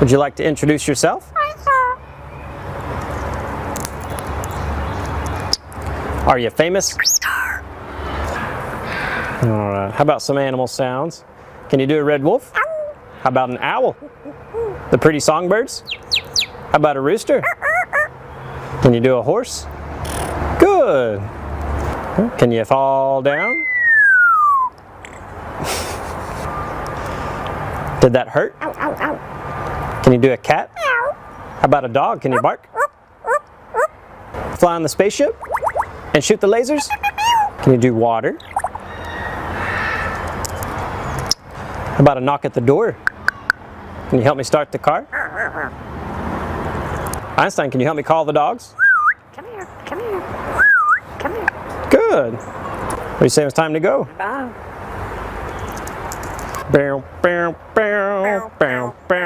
Would you like to introduce yourself? Are you famous? Alright, how about some animal sounds? Can you do a red wolf? How about an owl? The pretty songbirds? How about a rooster? Can you do a horse? Good! Can you fall down? Did that hurt? Can you do a cat? How about a dog? Can you bark? Fly on the spaceship? And shoot the lasers? Can you do water? How about a knock at the door? Can you help me start the car? Einstein, can you help me call the dogs? Come here, come here, come here. Good. What do you say it's time to go? Bye. Bow, bow, bow, bow, bow.